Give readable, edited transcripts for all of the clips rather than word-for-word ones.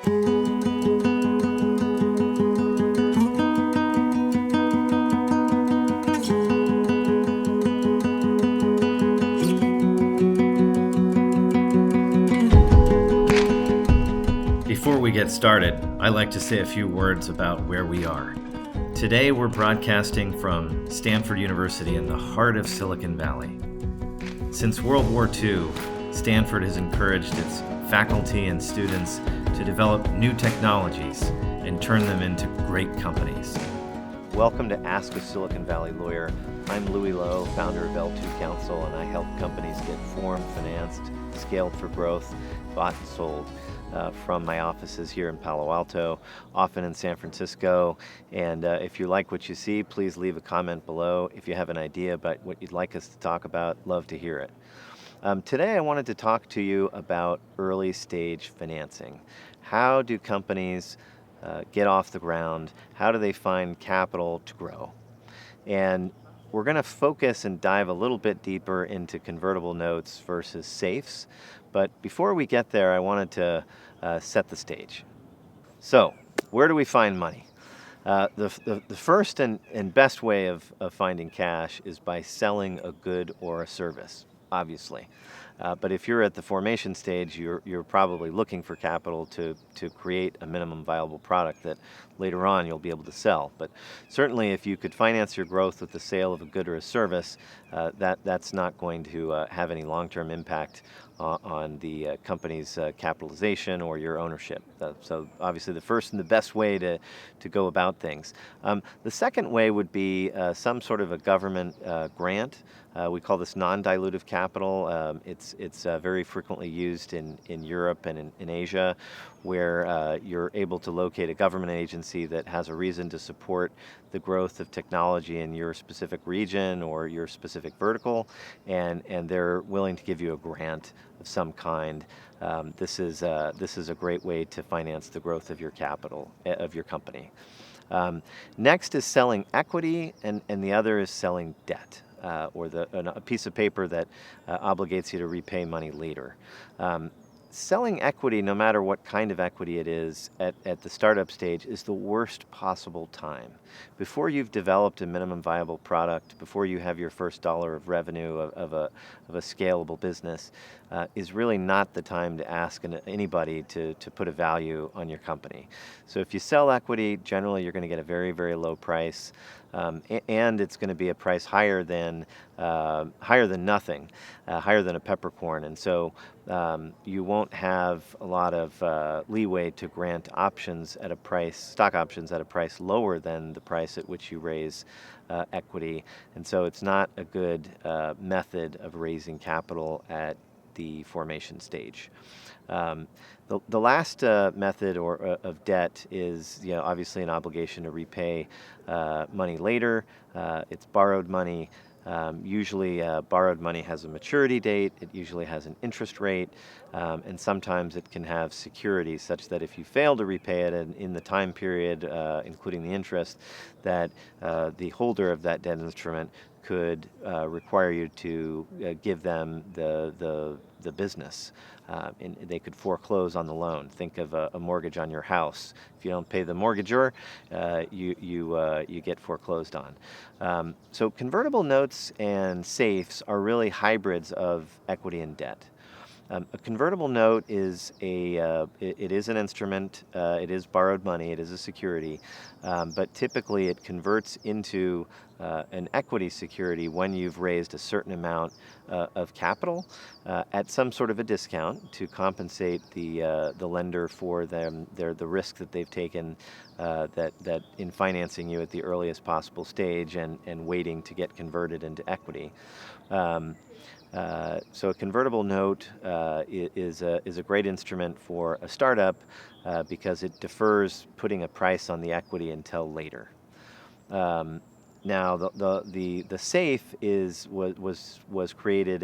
Before we get started, I'd like to say a few words about where we are. Today we're broadcasting from Stanford University in the heart of Silicon Valley. Since World War II, Stanford has encouraged its faculty and students to develop new technologies and turn them into great companies. Welcome to Ask a Silicon Valley Lawyer. I'm Louis Lowe, founder of L2 Counsel, and I help companies get formed, financed, scaled for growth, bought and sold from my offices here in Palo Alto, often in San Francisco. And if you like what you see, please leave a comment below. If you have an idea about what you'd like us to talk about, love to hear it. Today I wanted to talk to you about early stage financing. How do companies get off the ground? How do they find capital to grow? And we're going to focus and dive a little bit deeper into convertible notes versus safes. But before we get there, I wanted to set the stage. So, where do we find money? The first and best way of finding cash is by selling a good or a service, obviously. But if you're at the formation stage, you're probably looking for capital to create a minimum viable product that later on you'll be able to sell. But certainly if you could finance your growth with the sale of a good or a service, that's not going to have any long-term impact on the company's capitalization or your ownership. So obviously the first and the best way to go about things. The second way would be some sort of a government grant. We call this non-dilutive capital. It's very frequently used in Europe and in Asia, where you're able to locate a government agency that has a reason to support the growth of technology in your specific region or your specific vertical, and they're willing to give you a grant of some kind. This is a great way to finance the growth of your capital, of your company. Next is selling equity, and the other is selling debt. Or a piece of paper that obligates you to repay money later. Selling equity, no matter what kind of equity it is, at the startup stage is the worst possible time. Before you've developed a minimum viable product, before you have your first dollar of revenue of a scalable business, is really not the time to ask anybody to put a value on your company. So if you sell equity, generally you're going to get a very, very low price. And it's going to be a price higher than nothing, higher than a peppercorn, and so you won't have a lot of leeway to grant options at a price, stock options at a price lower than the price at which you raise equity, and so it's not a good method of raising capital at the formation stage. The last method of debt is, obviously an obligation to repay money later. It's borrowed money. Usually borrowed money has a maturity date. It usually has an interest rate, and sometimes it can have security such that if you fail to repay it in the time period, including the interest, that the holder of that debt instrument could require you to give them the business. And they could foreclose on the loan. Think of a mortgage on your house. If you don't pay the mortgagor, you get foreclosed on. So convertible notes and safes are really hybrids of equity and debt. A convertible note is it is an instrument. It is borrowed money. It is a security, but typically it converts into an equity security when you've raised a certain amount of capital at some sort of a discount to compensate the lender for the risk that they've taken that in financing you at the earliest possible stage and waiting to get converted into equity. So a convertible note is a great instrument for a startup because it defers putting a price on the equity until later. Now the safe was created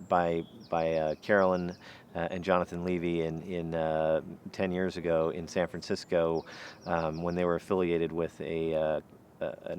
by Carolyn and Jonathan Levy in 10 years ago in San Francisco when they were affiliated with an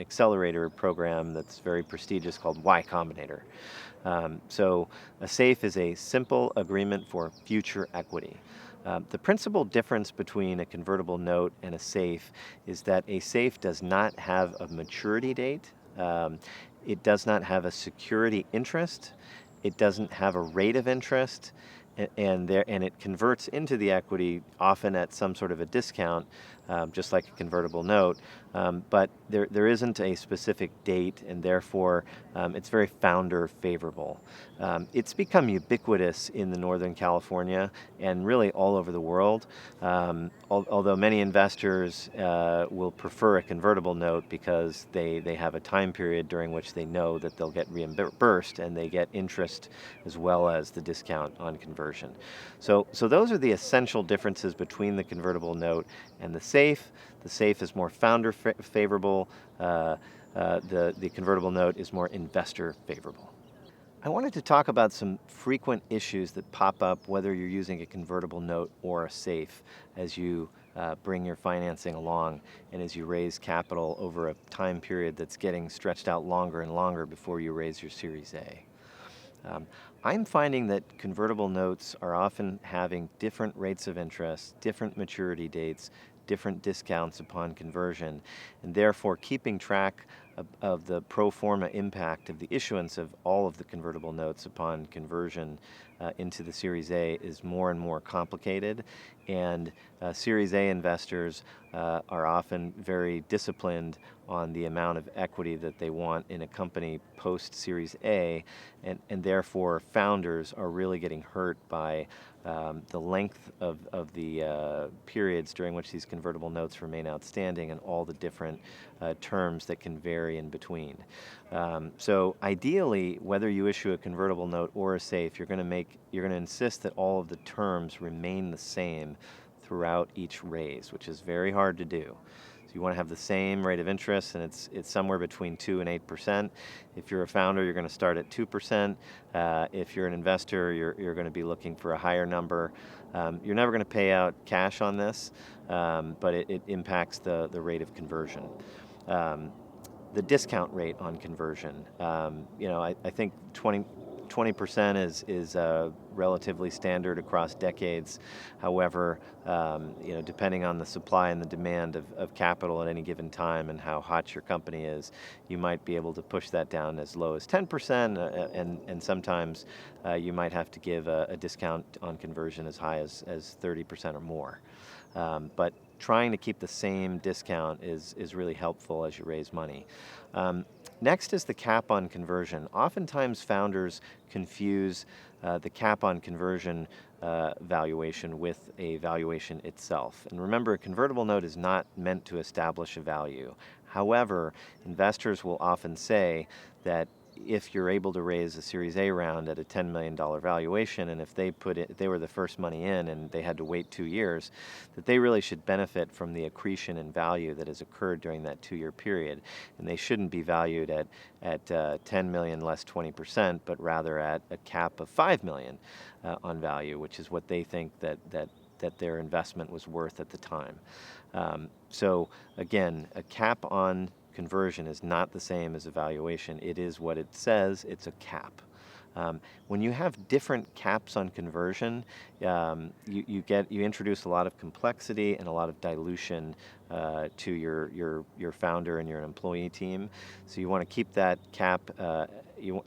accelerator program that's very prestigious called Y Combinator. So a safe is a simple agreement for future equity. The principal difference between a convertible note and a SAFE is that a SAFE does not have a maturity date. It does not have a security interest. It doesn't have a rate of interest, and it converts into the equity often at some sort of a discount, just like a convertible note. But there isn't a specific date, and therefore it's very founder favorable. It's become ubiquitous in the Northern California and really all over the world. Although many investors will prefer a convertible note because they have a time period during which they know that they'll get reimbursed, and they get interest as well as the discount on conversion. So those are the essential differences between the convertible note and the SAFE. The SAFE is more founder favorable. The convertible note is more investor favorable. I wanted to talk about some frequent issues that pop up whether you're using a convertible note or a SAFE as you bring your financing along and as you raise capital over a time period that's getting stretched out longer and longer before you raise your Series A. I'm finding that convertible notes are often having different rates of interest, different maturity dates, different discounts upon conversion, and therefore keeping track of the pro forma impact of the issuance of all of the convertible notes upon conversion into the Series A is more and more complicated, and Series A investors are often very disciplined on the amount of equity that they want in a company post Series A, and therefore founders are really getting hurt by the length of the periods during which these convertible notes remain outstanding and all the different terms that can vary in between. So ideally, whether you issue a convertible note or a SAFE, you're going to insist that all of the terms remain the same throughout each raise, which is very hard to do. You want to have the same rate of interest, and it's somewhere between 2 and 8%. If you're a founder, you're going to start at 2%. If you're an investor, you're going to be looking for a higher number. You're never going to pay out cash on this, but it impacts the rate of conversion. The discount rate on conversion, I think 20% is relatively standard across decades. However, depending on the supply and the demand of capital at any given time and how hot your company is, you might be able to push that down as low as 10%, and sometimes you might have to give a discount on conversion as high as 30% or more. But trying to keep the same discount is really helpful as you raise money. Next is the cap on conversion. Oftentimes founders confuse the cap on conversion valuation with a valuation itself. And remember, a convertible note is not meant to establish a value. However, investors will often say that if you're able to raise a Series A round at a $10 million valuation, and if they were the first money in and they had to wait 2 years, that they really should benefit from the accretion in value that has occurred during that 2-year period. And they shouldn't be valued at 10 million less 20%, but rather at a cap of 5 million on value, which is what they think that their investment was worth at the time. So again, a cap on conversion is not the same as a valuation. It is what it says. It's a cap. When you have different caps on conversion, you introduce a lot of complexity and a lot of dilution to your founder and your employee team. So you want to keep that cap. You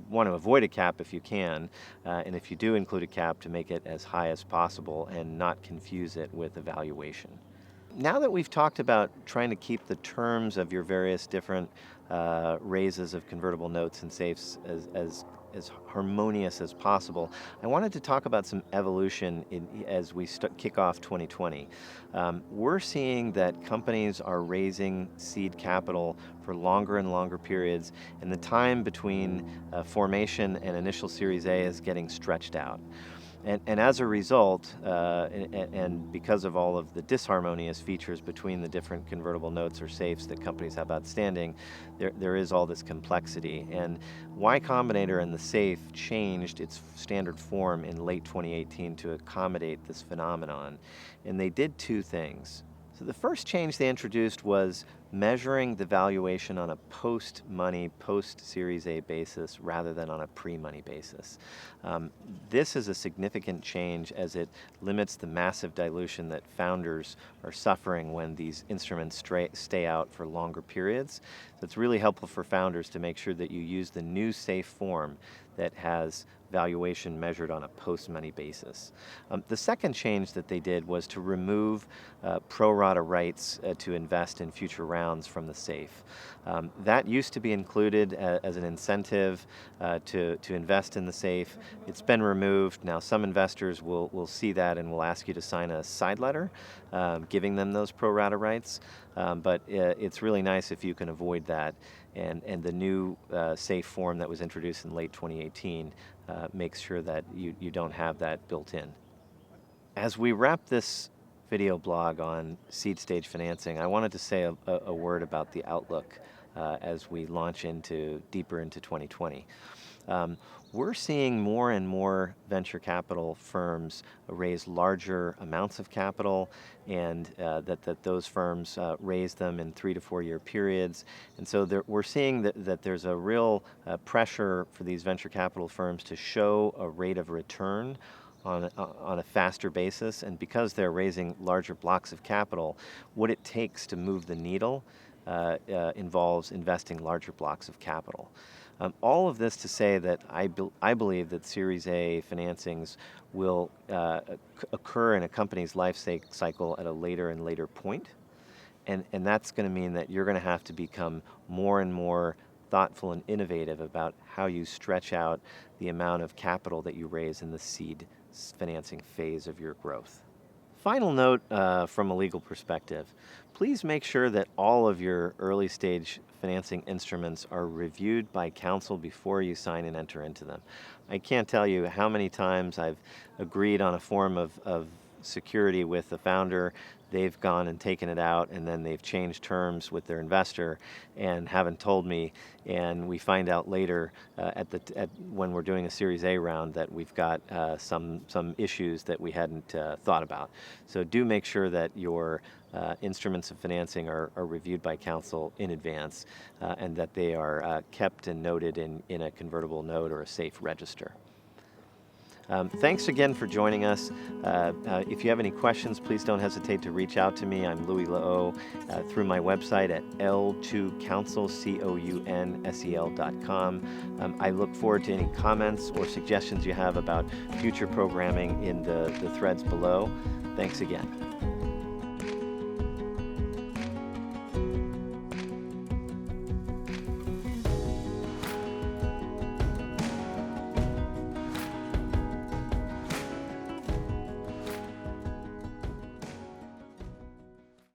want to avoid a cap if you can, and if you do include a cap, to make it as high as possible and not confuse it with a valuation. Now that we've talked about trying to keep the terms of your various different raises of convertible notes and SAFEs as harmonious as possible, I wanted to talk about some evolution as we kick off 2020. We're seeing that companies are raising seed capital for longer and longer periods, and the time between formation and initial Series A is getting stretched out. And as a result, and because of all of the disharmonious features between the different convertible notes or SAFEs that companies have outstanding, there is all this complexity. And Y Combinator and the SAFE changed its standard form in late 2018 to accommodate this phenomenon. And they did two things. So the first change they introduced was measuring the valuation on a post-money, post-Series A basis rather than on a pre-money basis. This is a significant change as it limits the massive dilution that founders are suffering when these instruments stay out for longer periods. So it's really helpful for founders to make sure that you use the new SAFE form that has valuation measured on a post-money basis. The second change that they did was to remove pro rata rights to invest in future rounds from the SAFE. That used to be included as an incentive to invest in the SAFE. It's been removed. Now some investors will see that and will ask you to sign a side letter giving them those pro rata rights, but it's really nice if you can avoid that. And the new SAFE form that was introduced in late 2018 makes sure that you don't have that built in. As we wrap this video blog on seed stage financing, I wanted to say a word about the outlook as we launch deeper into 2020. We're seeing more and more venture capital firms raise larger amounts of capital, and that those firms raise them in 3 to 4 year periods. And so we're seeing that there's a real pressure for these venture capital firms to show a rate of return on a faster basis. And because they're raising larger blocks of capital, what it takes to move the needle involves investing larger blocks of capital. All of this to say that I believe that Series A financings will occur in a company's life cycle at a later and later point. And that's going to mean that you're going to have to become more and more thoughtful and innovative about how you stretch out the amount of capital that you raise in the seed financing phase of your growth. Final note from a legal perspective, please make sure that all of your early stage financing instruments are reviewed by counsel before you sign and enter into them. I can't tell you how many times I've agreed on a form of security with the founder. They've gone and taken it out, and then they've changed terms with their investor and haven't told me, and we find out later when we're doing a Series A round that we've got some issues that we hadn't thought about. So do make sure that your instruments of financing are reviewed by counsel in advance, and that they are kept and noted in a convertible note or a SAFE register. Thanks again for joining us. If you have any questions, please don't hesitate to reach out to me. I'm Louis Lehot through my website at L2 Counsel, COUNSEL.com. I look forward to any comments or suggestions you have about future programming in the threads below. Thanks again.